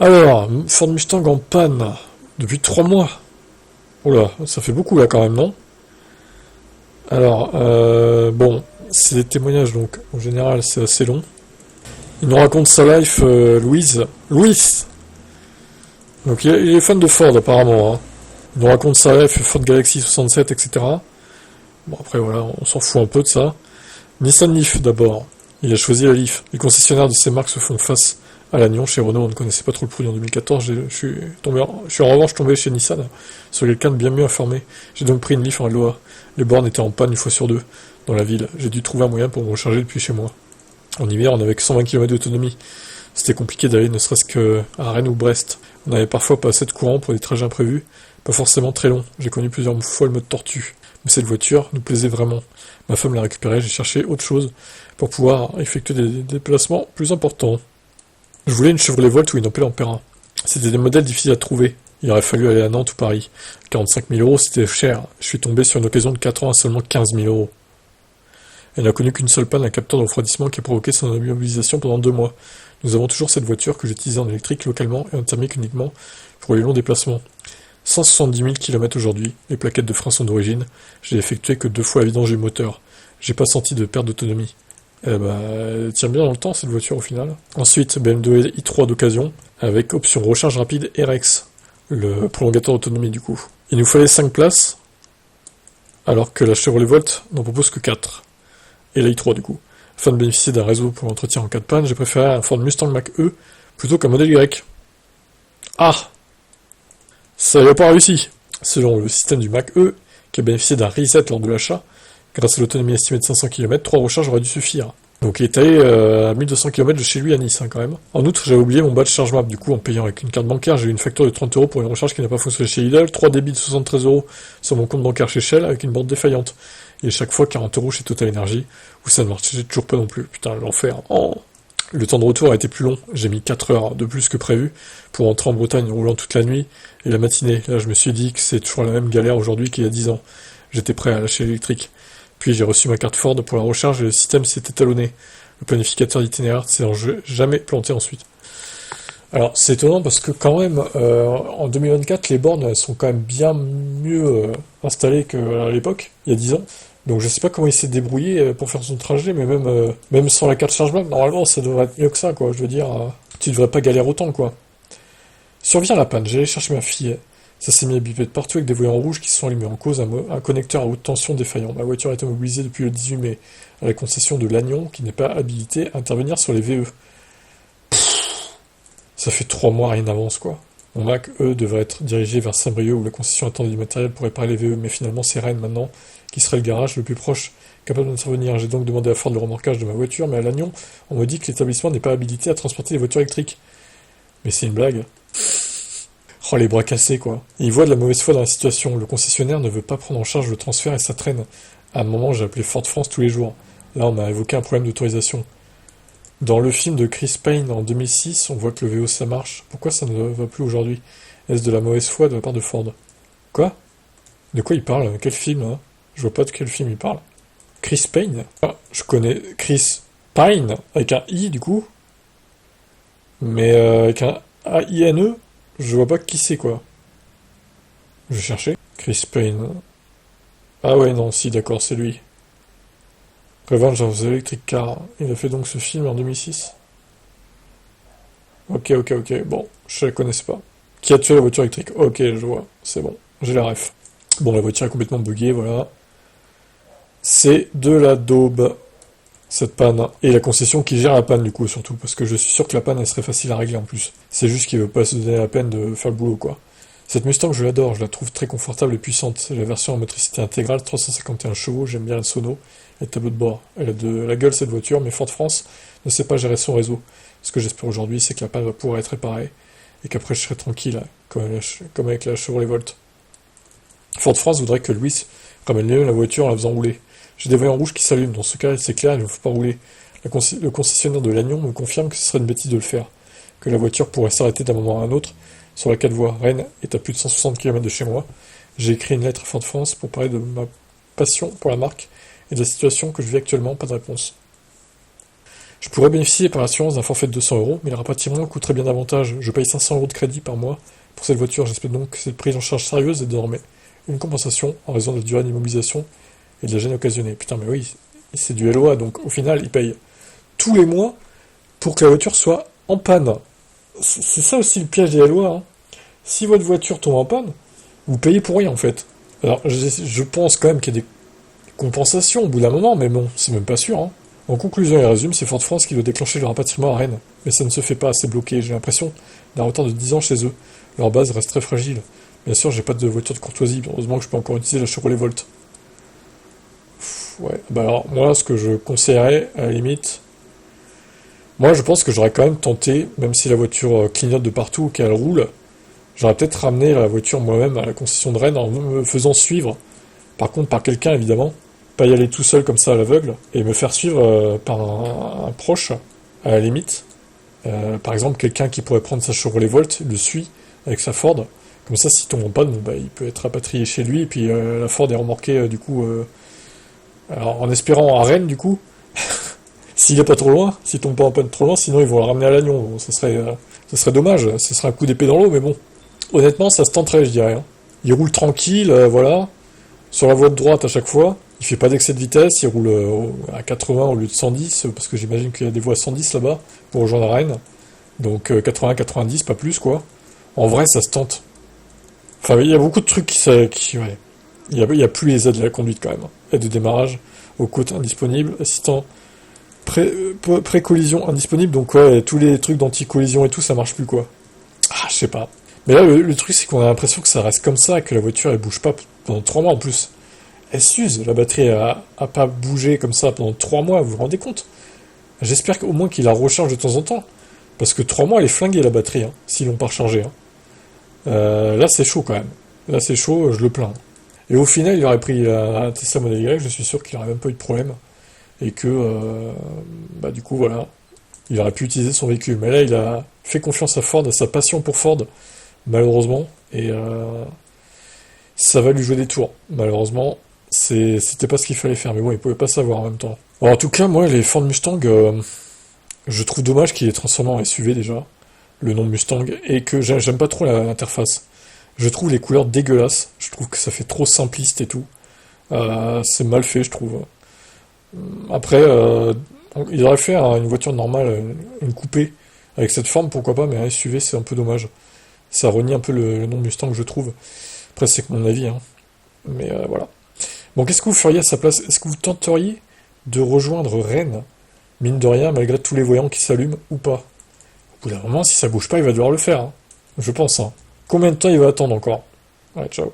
Alors, Ford Mustang en panne depuis 3 mois. Oula, ça fait beaucoup là quand même, non? Alors, bon, c'est des témoignages donc en général c'est assez long. Il nous raconte sa life, Louise. Louis. Donc il est fan de Ford apparemment, hein. Il nous raconte sa life, Ford Galaxy 67, etc. Bon après voilà, on s'en fout un peu de ça. Nissan Leaf d'abord. Il a choisi la Leaf. Les concessionnaires de ces marques se font face à l'Agnon. Chez Renault, on ne connaissait pas trop le produit en 2014. Je suis en revanche tombé chez Nissan sur quelqu'un de bien mieux informé. J'ai donc pris une Leaf en Loa. Les bornes étaient en panne une fois sur deux dans la ville. J'ai dû trouver un moyen pour me recharger depuis chez moi. En hiver, on avait que 120 km d'autonomie. C'était compliqué d'aller ne serait-ce qu'à Rennes ou Brest. On n'avait parfois pas assez de courant pour des trajets imprévus. Pas forcément très longs. J'ai connu plusieurs fois le mode tortue. Mais cette voiture nous plaisait vraiment. Ma femme l'a récupérée, j'ai cherché autre chose pour pouvoir effectuer des déplacements plus importants. Je voulais une Chevrolet Volt ou une Opel Ampera. C'était des modèles difficiles à trouver. Il aurait fallu aller à Nantes ou Paris. 45 000 euros, c'était cher. Je suis tombé sur une occasion de 4 ans à seulement 15 000 euros. Elle n'a connu qu'une seule panne, un capteur de refroidissement qui a provoqué son immobilisation pendant 2 mois. Nous avons toujours cette voiture que j'utilisais en électrique localement et en thermique uniquement pour les longs déplacements. 170 000 km aujourd'hui, les plaquettes de frein sont d'origine, j'ai effectué que 2 fois la vidange du moteur. J'ai pas senti de perte d'autonomie. Eh ben, elle tient bien dans le temps cette voiture au final. Ensuite, BMW i3 d'occasion, avec option recharge rapide RX, le prolongateur d'autonomie du coup. Il nous fallait 5 places, alors que la Chevrolet Volt n'en propose que 4. Et la i3 du coup. Afin de bénéficier d'un réseau pour l'entretien en cas de panne, j'ai préféré un Ford Mustang Mach-E plutôt qu'un modèle Y. Ah! Ça n'a pas réussi. Selon le système du Mach-E, qui a bénéficié d'un reset lors de l'achat, grâce à l'autonomie estimée de 500 km, 3 recharges auraient dû suffire. Donc il est allé à 1200 km de chez lui à Nice, hein, quand même. En outre, j'avais oublié mon badge charge map. Du coup, en payant avec une carte bancaire, j'ai eu une facture de 30 € pour une recharge qui n'a pas fonctionné chez Lidl, 3 débits de 73 € sur mon compte bancaire chez Shell avec une borne défaillante. Et chaque fois 40 € chez Total Energy, où ça ne marchait toujours pas non plus. Putain, l'enfer. Oh. Le temps de retour a été plus long. J'ai mis 4 heures de plus que prévu pour entrer en Bretagne roulant toute la nuit et la matinée. Là, je me suis dit que c'est toujours la même galère aujourd'hui qu'il y a 10 ans. J'étais prêt à lâcher l'électrique. Puis j'ai reçu ma carte Ford pour la recharge et le système s'est étalonné. Le planificateur d'itinéraire s'est jamais planté ensuite. Alors, c'est étonnant parce que quand même, en 2024, les bornes elles sont quand même bien mieux installées qu'à l'époque, il y a 10 ans. Donc je sais pas comment il s'est débrouillé pour faire son trajet, mais même sans la carte charge map, normalement ça devrait être mieux que ça, quoi. Je veux dire, tu devrais pas galérer autant, quoi. Survient la panne, j'allais chercher ma fille. Ça s'est mis à biper de partout avec des voyants rouges qui se sont allumés en cause, un connecteur à haute tension défaillant. Ma voiture a été mobilisée depuis le 18 mai à la concession de Lannion qui n'est pas habilité à intervenir sur les VE. Ça fait 3 mois, rien n'avance, quoi. Mon Mac, eux, devrait être dirigé vers Saint-Brieuc où la concession attendait du matériel pour réparer les VE, mais finalement c'est Rennes maintenant qui serait le garage le plus proche capable d'intervenir. J'ai donc demandé à Ford le remorquage de ma voiture, mais à Lannion, on me dit que l'établissement n'est pas habilité à transporter les voitures électriques. Mais c'est une blague. Oh, les bras cassés, quoi. Et ils voient de la mauvaise foi dans la situation. Le concessionnaire ne veut pas prendre en charge le transfert et ça traîne. À un moment, j'ai appelé Ford France tous les jours. Là, on m'a évoqué un problème d'autorisation. Dans le film de Chris Payne en 2006, on voit que le VO ça marche. Pourquoi ça ne va plus aujourd'hui? Est-ce de la mauvaise foi de la part de Ford? Quoi? De quoi il parle? Quel film, hein? Je vois pas de quel film il parle. Chris Payne? Ah, je connais Chris Pine, avec un I du coup. Mais avec un A-I-N-E, je vois pas qui c'est, quoi. Je vais chercher. Chris Payne. Ah ouais, non, si, d'accord, c'est lui. Revenge of the Electric Car. Il a fait donc ce film en 2006. Ok, bon, je la connaissais pas. Qui a tué la voiture électrique? Ok, je vois, c'est bon, j'ai la ref. Bon, la voiture est complètement buggée, voilà. C'est de la daube, cette panne. Et la concession qui gère la panne, du coup, surtout. Parce que je suis sûr que la panne, elle serait facile à régler en plus. C'est juste qu'il veut pas se donner la peine de faire le boulot, quoi. Cette Mustang, je l'adore, je la trouve très confortable et puissante. C'est la version en motricité intégrale, 351 chevaux, j'aime bien le sono et le tableau de bord. Elle a de la gueule, cette voiture, mais Ford France ne sait pas gérer son réseau. Ce que j'espère aujourd'hui, c'est que la panne va pouvoir être réparée et qu'après, je serai tranquille, comme avec la Chevrolet Volt. Ford France voudrait que Louis ramène mieux la voiture en la faisant rouler. J'ai des voyants rouges qui s'allument, dans ce cas, c'est clair, il ne faut pas rouler. Le concessionnaire de Lannion me confirme que ce serait une bêtise de le faire, que la voiture pourrait s'arrêter d'un moment à un autre. Sur la 4 voies, Rennes est à plus de 160 km de chez moi. J'ai écrit une lettre à Ford France pour parler de ma passion pour la marque et de la situation que je vis actuellement, pas de réponse. Je pourrais bénéficier par assurance d'un forfait de 200 €, mais le rapatriement coûterait bien davantage. Je paye 500 € de crédit par mois pour cette voiture. J'espère donc que cette prise en charge sérieuse est désormais une compensation en raison de la durée d'immobilisation et de la gêne occasionnée. Putain, mais oui, c'est du LOA, donc au final, il paye tous les mois pour que la voiture soit en panne. C'est ça aussi le piège des LOA, hein. Si votre voiture tombe en panne, vous payez pour rien en fait. Alors, je pense quand même qu'il y a des compensations au bout d'un moment, mais bon, c'est même pas sûr, hein. En conclusion et résume, c'est Ford France qui doit déclencher le rapatriement à Rennes. Mais ça ne se fait pas, c'est bloqué. J'ai l'impression d'un retard de 10 ans chez eux. Leur base reste très fragile. Bien sûr, j'ai pas de voiture de courtoisie. Heureusement que je peux encore utiliser la Chevrolet Volt. Ouais, bah alors, moi, ce que je conseillerais, à la limite, moi, je pense que j'aurais quand même tenté, même si la voiture clignote de partout, qu'elle roule, j'aurais peut-être ramené la voiture moi-même à la concession de Rennes en me faisant suivre. Par contre, par quelqu'un, évidemment. Pas y aller tout seul comme ça à l'aveugle, et me faire suivre par un proche, à la limite. Par exemple, quelqu'un qui pourrait prendre sa Chevrolet Volt, le suit avec sa Ford. Comme ça, s'il tombe en panne, bah, il peut être rapatrié chez lui, et puis la Ford est remorquée, du coup, alors, en espérant à Rennes, du coup, s'il est pas trop loin, s'il tombe pas en panne trop loin, sinon ils vont le ramener à Lannion. Bon, ça serait dommage, ce serait un coup d'épée dans l'eau, mais bon. Honnêtement, ça se tenterait, je dirais, hein. Il roule tranquille, voilà, sur la voie de droite à chaque fois. Il fait pas d'excès de vitesse, il roule à 80 au lieu de 110, parce que j'imagine qu'il y a des voies à 110 là-bas, pour rejoindre Rennes. Donc 80-90, pas plus, quoi. En vrai, ça se tente. Enfin, il y a beaucoup de trucs ouais. Il y a plus les aides à la conduite, quand même. Aide de démarrage, aux côtes indisponibles, assistant pré-collision indisponible, donc ouais, tous les trucs d'anti-collision et tout, ça marche plus, quoi. Ah, je sais pas. Mais là, le truc, c'est qu'on a l'impression que ça reste comme ça, que la voiture, elle bouge pas pendant 3 mois en plus. Elle s'use, la batterie a pas bougé comme ça pendant 3 mois, vous vous rendez compte? J'espère qu'au moins qu'il la recharge de temps en temps. Parce que 3 mois, elle est flinguée la batterie, hein, s'ils l'ont pas rechargée, hein. Là, c'est chaud quand même. Là, c'est chaud, je le plains. Et au final, il aurait pris un Tesla Model Y, je suis sûr qu'il aurait même pas eu de problème. Et que, bah, du coup, voilà, il aurait pu utiliser son véhicule. Mais là, il a fait confiance à Ford, à sa passion pour Ford, malheureusement. Et ça va lui jouer des tours, malheureusement. C'était pas ce qu'il fallait faire, mais bon, il pouvait pas savoir en même temps. Alors, en tout cas, moi, les Ford Mustang, je trouve dommage qu'il ait transformé en SUV déjà, le nom de Mustang, et que j'aime pas trop l'interface. Je trouve les couleurs dégueulasses, je trouve que ça fait trop simpliste et tout. C'est mal fait, je trouve. Après, il aurait fait une voiture normale, une coupée, avec cette forme, pourquoi pas, mais un SUV, c'est un peu dommage. Ça renie un peu le nom de Mustang, je trouve. Après, c'est que mon avis, hein. Mais voilà. Bon, qu'est-ce que vous feriez à sa place? Est-ce que vous tenteriez de rejoindre Rennes, mine de rien, malgré tous les voyants qui s'allument, ou pas? Au bout d'un moment, si ça bouge pas, il va devoir le faire, hein. Je pense, hein. Combien de temps il va attendre encore? Ouais, ciao.